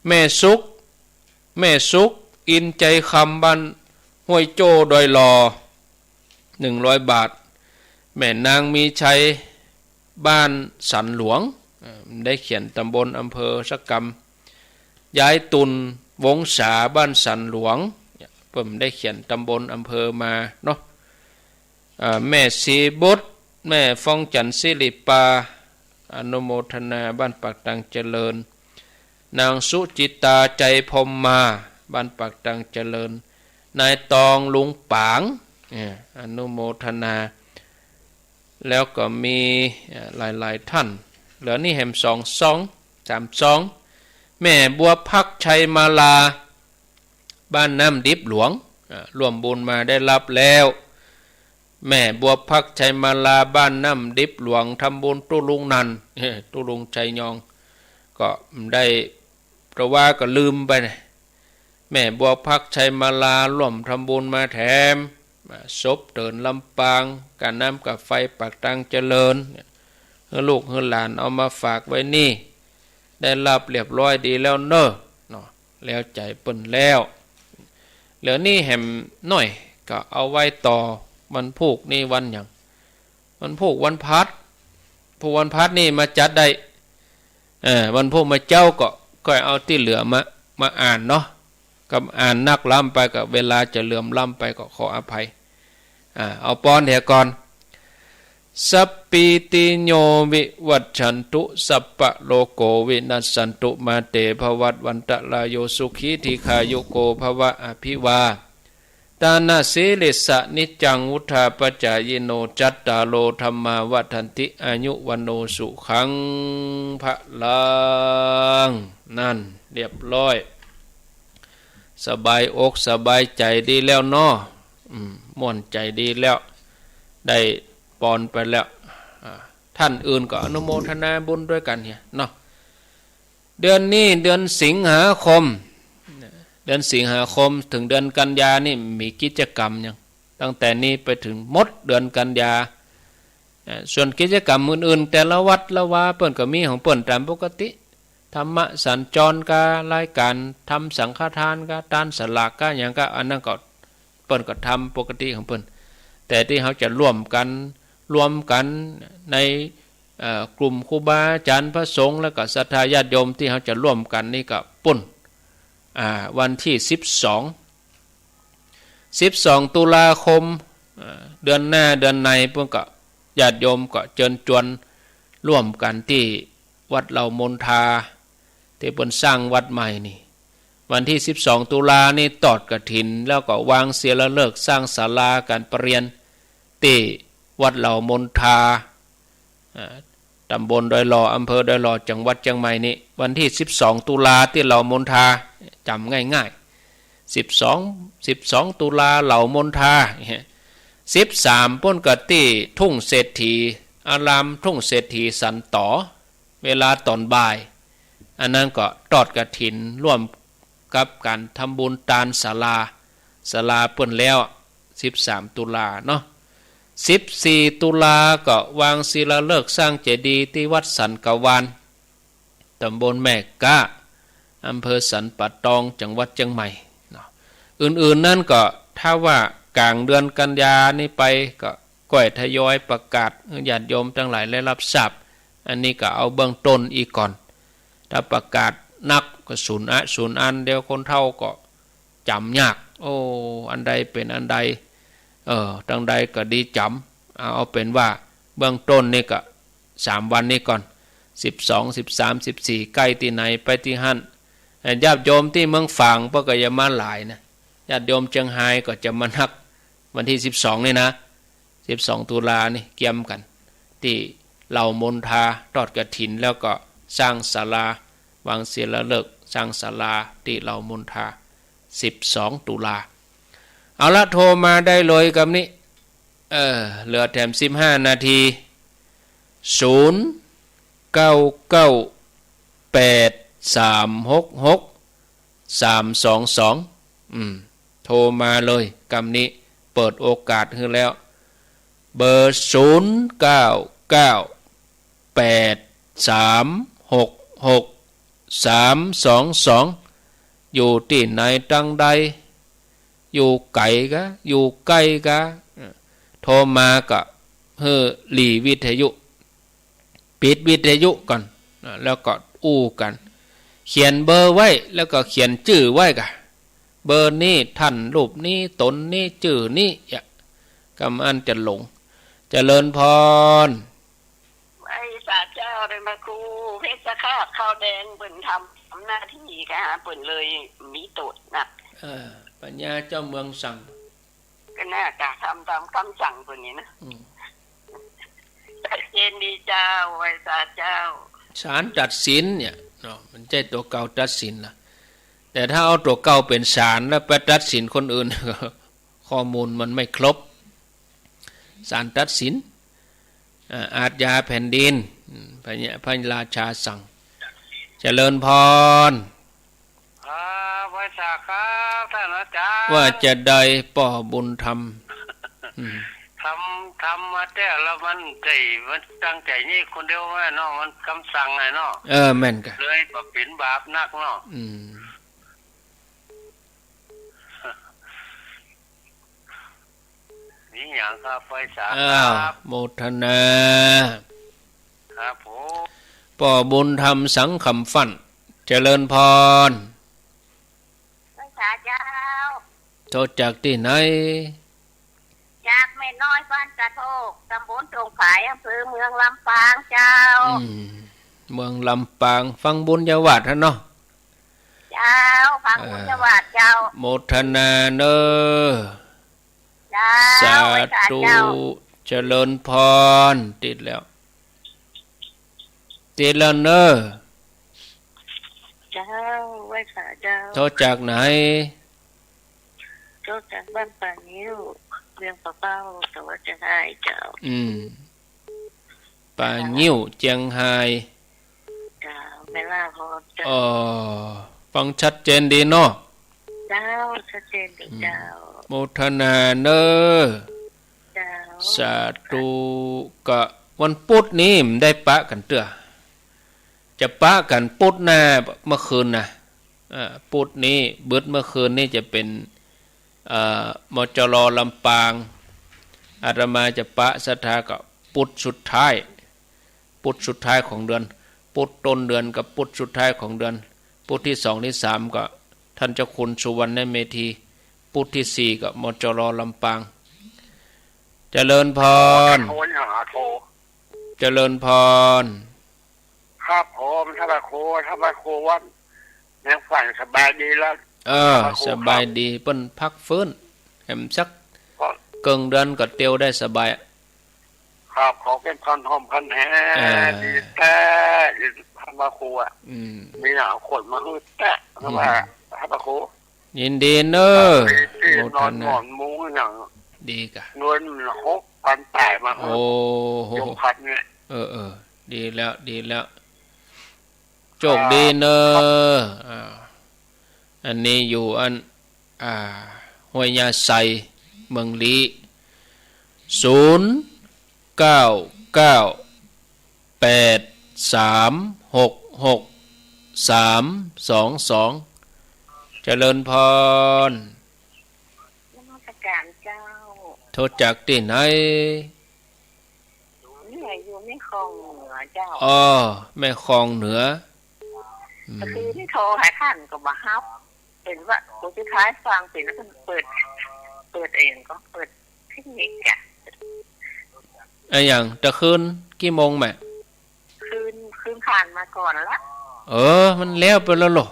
แม่สุกอินใจคำบ้านห้วยโจ้ดอยลอ100 บาทแม่นางมีชัยบ้านสันหลวงได้เขียนตำบลอำเภอสกำย้ายตุนวงศาบ้านสันหลวงผมได้เขียนตำบลอำเภอมาเนาะแม่สีบุตรแม่ฟองจันทร์สิริปาอนุโมทนาบ้านปากตังเจริญนางสุจิตาใจพรมมาบ้านปากตังเจริญนายตองลุงปางอนุโมทนาแล้วก็มีหลายท่านเหลือนี่แหม3 แม่บัวพักชัยมาลาบ้านน้ำดิบหลวงร่วมบุญมาได้รับแล้วแม่บัวพักชัยมาลาบ้านน้ำดิบหลวงทำบุญตุลุงนันตุลุงชัยยองก็ได้เพราะว่าก็ลืมไปนะแม่บัวพักชัยมาลาร่วมทำบุญมาแถมศพเดินลำปางการน้ำกับไฟปากตังเจริญให้ลูกให้หลานเอามาฝากไว้นี่ได้รับเรียบร้อยดีแล้วเนอะแล้วใจเปิ้นแล้วเหลือนี่แหมหน่อยก็เอาไว้ต่อวันพุกนี่วันอย่างวันพุกวันพัดผู้วันพัดนี่มาจัดได้วันพุกมาเจ้าก็เอาที่เหลือมาอ่านเนาะกับอ่านนักล้ำไปกับเวลาจะเหลื่อมล้ำไปก็ขออภัยเอาปอนเถอะก่อนสัพปิติโยวิวัชชันตุสัพพะโลโกวินัสสันตุมาเตภวัตวันตะลายโยสุขีธิคายุโกภวะอภิวาตานาสีลิสะนิจังวุธาปจายโนจัตตาโลธรรมาวัฏันติอายุวันโนสุขังพะลังนั่นเรียบร้อยสบายอกสบายใจดีแล้วเนาะม่วนใจดีแล้วได้ปอนไปแล้วท่านอื่นก็อนุโมทนาบุญด้วยกันเนี่ยเนาะเดือนนี้เดือนสิงหาคมถึงเดือนกันยานี่มีกิจกรรมยังตั้งแต่นี้ไปถึงหมดเดือนกันยาส่วนกิจกรรมอื่นๆแต่ละวัดละวาเปิ้นก็มีของเปิ้นตามปกติธรรมะสัญจรการายการทำสังฆทานกาทานสลากกาอย่างก็อันนั้นก็เปิ้นก็ทำปกติของเปิ้นแต่ที่เขาจะรวมกันในกลุ่มครูบาอาจารย์พระสงฆ์แล้วก็ศรัทธาญาติโยมที่เขาจะร่วมกันนี่ก็ปุ่นวันที่12ตุลาคม เดือนหน้าเดือนในพวกก็ญาติโยมก็เชิญชวนร่วมกันที่วัดเหล่ามนทาที่เพิ่นสร้างวัดใหม่นี่วันที่12ตุลานี่ตอดกฐินแล้วก็วางเสียละเลิกสร้างศาลาการประเรียนที่วัดเหล่ามนทาตำบลดอยหล่ออำเภอดอยหล่อจังหวัดเชียงใหม่นี่วันที่12ตุลาที่เหล่ามนทาจำง่ายๆ12ตุลาเหล่ามนทา13ป้นกะที่ทุ่งเศรษฐีอารามทุ่งเศรษฐีสันต่อเวลาตอนบ่ายอันนั้นก็ตอดกฐินร่วมกับการทำบุญตานศาลาเปิ้นแล้ว13ตุลาเนาะ14ตุลาก็วางศิลาฤกษ์สร้างเจดีย์ที่วัดสันกวานตำบลแม่กะอำเภอสันป่าตองจังหวัดเชียงใหม่เนาะอื่นๆนั่นก็ถ้าว่ากลางเดือนกันยานี่ไปก็ก่อยทยอยประกาศญาติโยมทั้งหลายได้รับทราบอันนี้ก็เอาเบื้องต้นอีกก่อนถ้าประกาศนักก็ศูนย์อันเดียวคนเท่าก็จำยากโอ้อันใดเป็นอันใดตั้งใดก็ดีจำเอาเป็นว่าเบื้องต้นนี่ก็3วันนี้ก่อน12 13 14ใกล้ที่ไหนไปที่หั่นญาติโยมที่เมืองฝางพวกก็อย่ามาหลายนะญาติโยมเชียงไฮ้ก็จะมานักวันที่12นี่นะ12ตุลานี่เกี่ยมกันที่เหล่ามนทาทอดกฐินแล้วก็สร้างศาลาวางศิลาฤกษ์สร้างศาลาที่เหล่ามนทา12ตุลาเอาละโทรมาได้เลยกับนี้เหลือแถม15นาที0 9 9 8 3 6 6 3 2 2โทรมาเลยกับนี้เปิดโอกาสให้แล้วเบอร์0 9 9 8 3 6 6 3 2 2อยู่ที่ไหนตั้งใดอยู่ไกลกะอยู่ใกล้กะโทรมาก็หลีวิทยุปิดวิทยุก่อนแล้วก็อู้กันเขียนเบอร์ไว้แล้วก็เขียนชื่อไว้กะเบอร์นี้ท่านรูปนี้ตนนี้ชื่อนี้กำอันจะหลงเจริญพรไอ้ศาสตร์เจ้าเลยมาครูเพชรฆาตข้าวแดงเปิ่นทำหน้าที่ค่ะเปิ่นเลยมีโตดหนักปัญญาเจ้าเมืองสั่งก็น่ากะทำตามคำสั่งตัวนี้นะชัดเจนดีเจ้าไอ้ศาสตร์เจ้าศาลตัดสินเนี่ยเนาะมันใช่ตัวเก่าตัดสินนะแต่ถ้าเอาตัวเก่าเป็นศาลแล้วไปตัดสินคนอื่น ข้อมูลมันไม่ครบศาลตัดสินอาญาแผ่นดินพระราชาสั่งเจริญพรว่าจะได้ป่อบุญธรรมทำมาแต่แล้วมันใจมันตั้งใจนี่คนเดียวว่าเนาะมันคำสั่งไงเนาะแม่นกะเลยบ่เป็นบาปนักเนาะนี่อย่างครับไฟสาครับโมทนาครับผมป่อบุญธรรมสังคำฟันเจริญพรไฟสาเจ้าโทษจากที่ไหนจากแม่น้อยบ้านกระโทกตำบลตรงฝายอำเภอเมืองลำปางเจ้าเมืองลำปางฟังบุญญาวาสเนาะเจ้าฟังบุญญาวาสเจ้าโมทนาเนอสาธุเจริญพรติดแล้วเนอเจ้าไว้สาเจ้าโทษจากไหนโทษจากบ้านป่านิ้วเรื่องป้าเป้าแต่ว่าจะได้เจ้าป่านิ้วเจียงไฮ้เจ้าไม่ล่าพอเจ้าฟังชัดเจนดีเนาะเจ้าชัดเจนดีเจ้าโมทนาเนอเจ้าสาธุก็วันพุธนี้ได้ปะกันเตื้อจะปะกันพุธหน้าเมื่อคืนนะพุธนี้เบิดเมื่อคืนนี่จะเป็นมจรลำปางอาตมาจะปะศรัทธากับพุธสุดท้ายของเดือนพุธต้นเดือนกับพุธสุดท้ายของเดือนพุธที่2ที่3ก็ท่านเจ้าคุณสุวรรณเมธีพุธที่4ก็มจรลำปาง เจริญพรโทรหาโทรเจริญพรครับผมถ้าพระครูว่าแม่ฝันสบายดีแล้วสบายดีเปิ้นพักฟื้นแหมสักเกิงเดือนก็เตียวได้สบายครับขอเป็นพันหอมพันแท้ดีแต่พระครูมีหาคนมาฮืดแต่ว่าพระครูยินดีเนอะนอนหมอนมุ้งอย่างดีกะเงิน6,000แต่มาโอ้โห6,000เนี่ยดีแล้วโชคดีเนอะอันนี้อยู่ห้วยยาไซเมืองลี0998366322เจริญพรนมัสการเจ้าโทษจากที่ไหนอยู่แม่คลองเหนือเจ้าแม่คลองเหนือก็คือที่โทรหาท่านก็มาฮับเป็นว่าตัวสุดท้ายฟังเป็นแล้วก็เปิดเองก็เปิดเทคนิคอย่างจะคืนกี่โมงแม่คืนผ่านมาก่อนละมันแล้วไปแล้วหรอ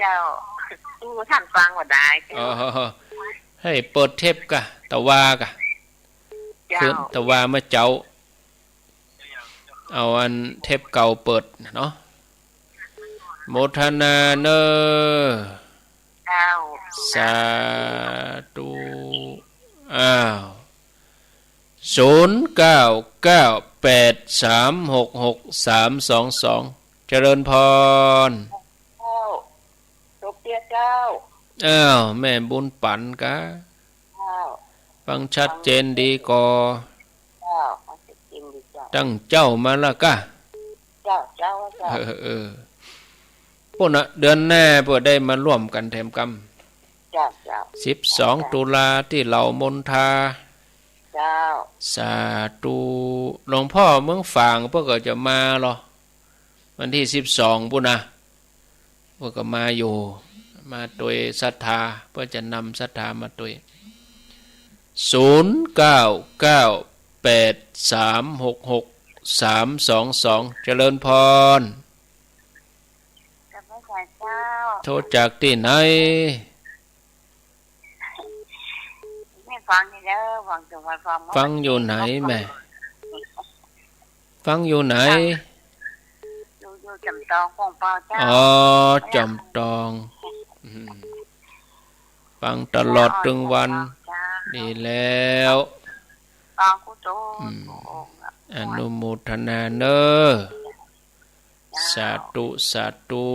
เจ้าท่านฟังว่าได้ให้เปิดเทปกะตะวากะคืนตะวามาเจ้าเอาอันเทปเก่าเปิดเนาะโมทนาเนอสาธุ0998366322เจริญพรจบเตี้ยเจ้าแม่บุญปันกะฟังชัดเจนดีกอตั้งเจ้ามาละกะเจ้าพวกน่ะเดือนหน้าเพื่อได้มาร่วมกันแถมกรรม12ตุลาที่เหล่ามนทาสาธุหลวงพ่อเมืองฝางเพื่อก็จะมาหรอวันที่12ปุ่นนะเพื่อก็มาอยู่มาตัวศรัทธาเพื่อจะนำศรัทธามาตัว0998366322เจริญพรโทษจากที่ไหนไม่ฟังนี่เด้อฟังอยู่ไหนแม่ฟังอยู่ไหนอยู่จำตองของพ่อเจ้าจำตองฟังตลอดถึงวันดีแล้วอนุโมทนาเนอสาธุ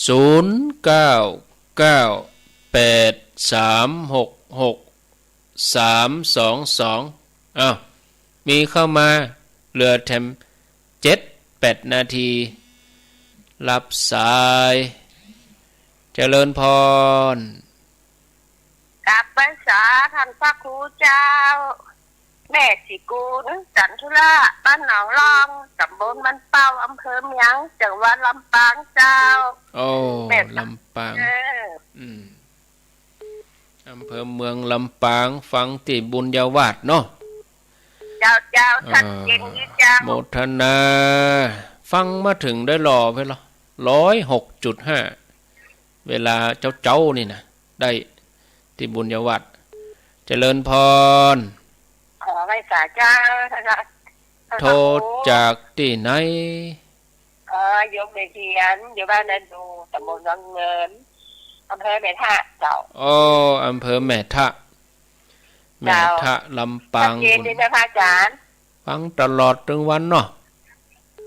0998366322มีเข้ามาเหลือแถม7-8 นาทีรับสายเจริญพรกลับพรรษาท่านพระครูเจ้าแม่สิกูลจันทุระบ้านหนองรองตำบลมันเป้าอำเภอเมียงจังหวัดลำปางเจ้าลำปางอำเภอเมืองลำปางฟังที่บุญญาวาสเนาะเจ้าชัดเจนดีเจ้าโมทนาฟังมาถึงได้รอไปหรอ106.5เวลาเจ้านี่นะได้ที่บุญญาวาสเจริญพรขอไว้สาเจ้าโทษจากที่ไหนยกในเทียนอยู่บ้านนันดูตำบลวังเงินอำเภอแม่ทะเจ้าอำเภอแม่ทะลำปางเย็นดีนะพระอาจารย์ฟังตลอดทั้งวันเนาะ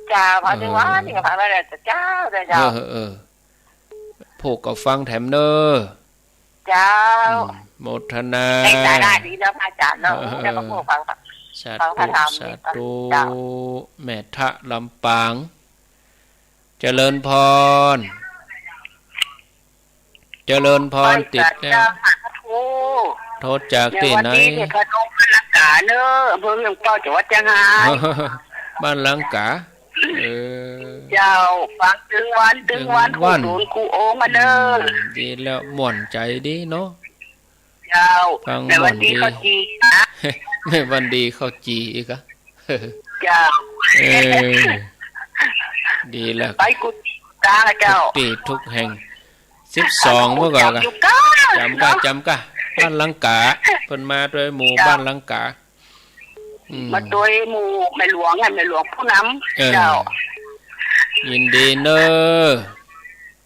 เจ้าพอถึงวันนี่ก็ฟังมาแล้วเจ้าเลยเจ้าพวกก็ฟังแถมเนอเจ้าโมทนาให้สาระดีนะพระอาจารย์เนาะแล้วก็พวกฟังสาธุแม่ทะลำปางเจริญพรติดแล้วโทษจากที่ไหนพนมลังกาเนอะอำเภอเมืองเป้าจังหวัดเชียงรายบ้านลังกาเจ้าฟังถึงวันคูโอมาเด้อดีแล้วม่วนใจดีเนาะ เจ้า ฟัง ในวันดีเขาจีนะ ในวันดีเขาจีอีกอะ เจ้า ดีแล้ว ไปกุฏิกาเจ้า ตีทุกแห่ง12เมื่อก่อนกันจำกะบ้านลังกาเพิ่นมาด้วยหมู่บ้านลังกามาด้วยหมู่แม่หลวงไงแม่หลวงผู้นำเจ้ายินดีเนอ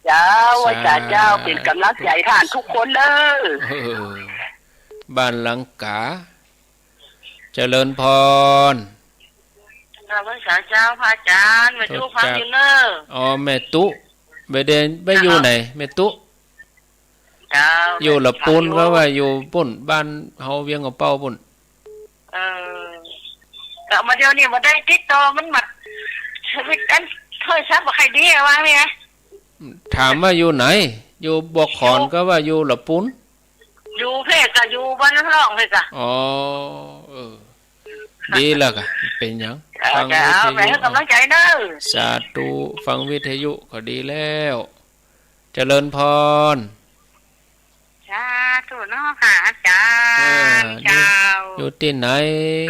เจ้าว่าเจ้าเป็นกำลังใจท่านทุกคนเด้อบ้านลังกาเจริญพรข้าพเจ้าพระอาจารย์มาดูฟังอยู่เนอแม่ตุไปอยู่ไหนแม่ตุอยู่ละปุ้นก็ว่าอยู่ปุ้นบ้านเฮาเวียงกับเป้าปุ้นแต่มาเดี๋ยวนี้มาได้ติดต่อมันหมัดชีวิตกันเคยซับว่าใครดีวะเนี่ยถามว่าอยู่ไหนอยู่บ่อขอนก็ว่าอยู่ละปุ้นอยู่เพศก็อยู่บ้านน้ำร่องเพศก็ดีแล้วก็เป็นหยังฟังวิทยุให้กำลังใจเด้อสาธุฟังวิทยุก็ดีแล้วเจริญพรสาธุเนาะค่ะอาจารย์เจ้าอยู่ที่ไหน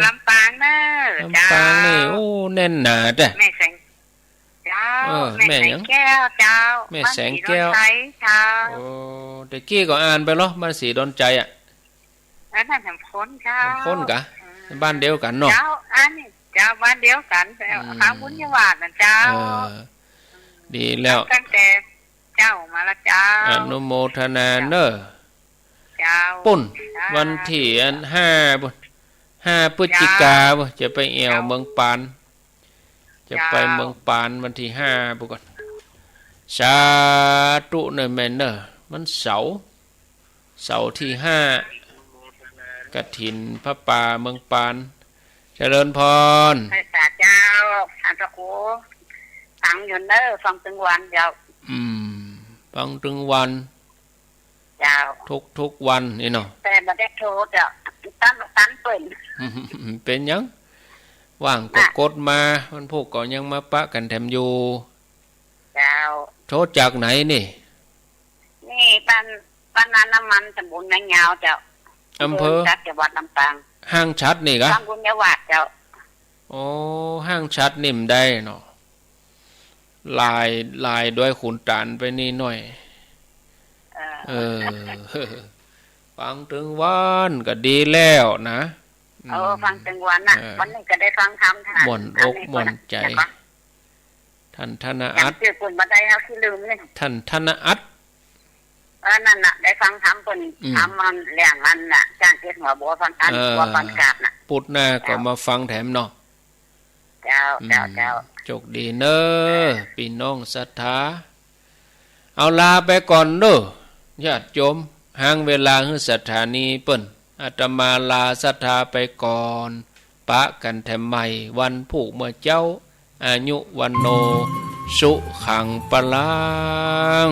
ลำปางเด้อลำปางนี่โอ้แน่นหนาจ้ะแม่แสงเจ้าแม่แสงแก้วเจ้าแม่แสงแก้วเจ้าโอ้ตะกี้ก็อ่านไปเหรอบ้านสีดอนใจอ่ะนั่นน่ะสำคนเจ้าคนกะบ้านเดียวกันเนาะเจ้าอันนี้เจ้าบ้านเดียวกันแต่ข้าวบุญยาวาดนะเจ้าดีแล้วตั้งแต่เจ้ามาละเจ้าอนุโมทนาเนอะปุ่นวันที่5 พฤศจิกาบ่จะไปแอวเมืองปานจะไปเมืองปานวันที่5บ่ก่อนสาธุเนอะแม่เนอะมันเสาร์ที่5กฐินพระป่าเมืองปานเจริญพรพระเจ้าท่านพระครูฟังอยู่เด้อฟังถึงวันเจ้าฟังถึงวันเจ้าทุกวันนี่เนาะแต่บ่ได้โทรเจ้าตันเปิ้นเป็นหยังว่างก็กดมามันพวกก็ยังมาปะกันแถมอยู่เจ้าโทรจากไหนนี่บ้านน้ำมันตำบลนางยาวเจ้าอำเภอจังหวัดลำปางห้างชัดนี่กะห้างบุญยาวาดเจ้าโอ้ห้างชัดนิ่มได้เนาะลายด้วยขุนตาลไปนี่หน่อยฟังถึงวันก็ดีแล้วนะฟังถึงวันน่ะวันนี้ก็ได้ฟังธรรมม่วนอกม่วนใจท่านธนอัตชื่อปุ่นบันไดเฮาที่ลืมนี่ท่านธนอัตนั่นน่ะได้ฟังธรรมเพิ่นธรรมมันแรงมันน่ะจ้างเทศหัวบัวฟังอันหัวฟังกาบน่ะปุดหน้าก็มาฟังแถมเนาะเจ้าโชคดีเด้อพี่น้องศรัทธาเอาลาไปก่อนเด้อญาติโยมห่างเวลาคือสถานีเปิ้นอาตมาลาศรัทธาไปก่อนปะกันแถมใหม่วันผูกเมื่อเจ้าอายุวันโนสุขังปลัง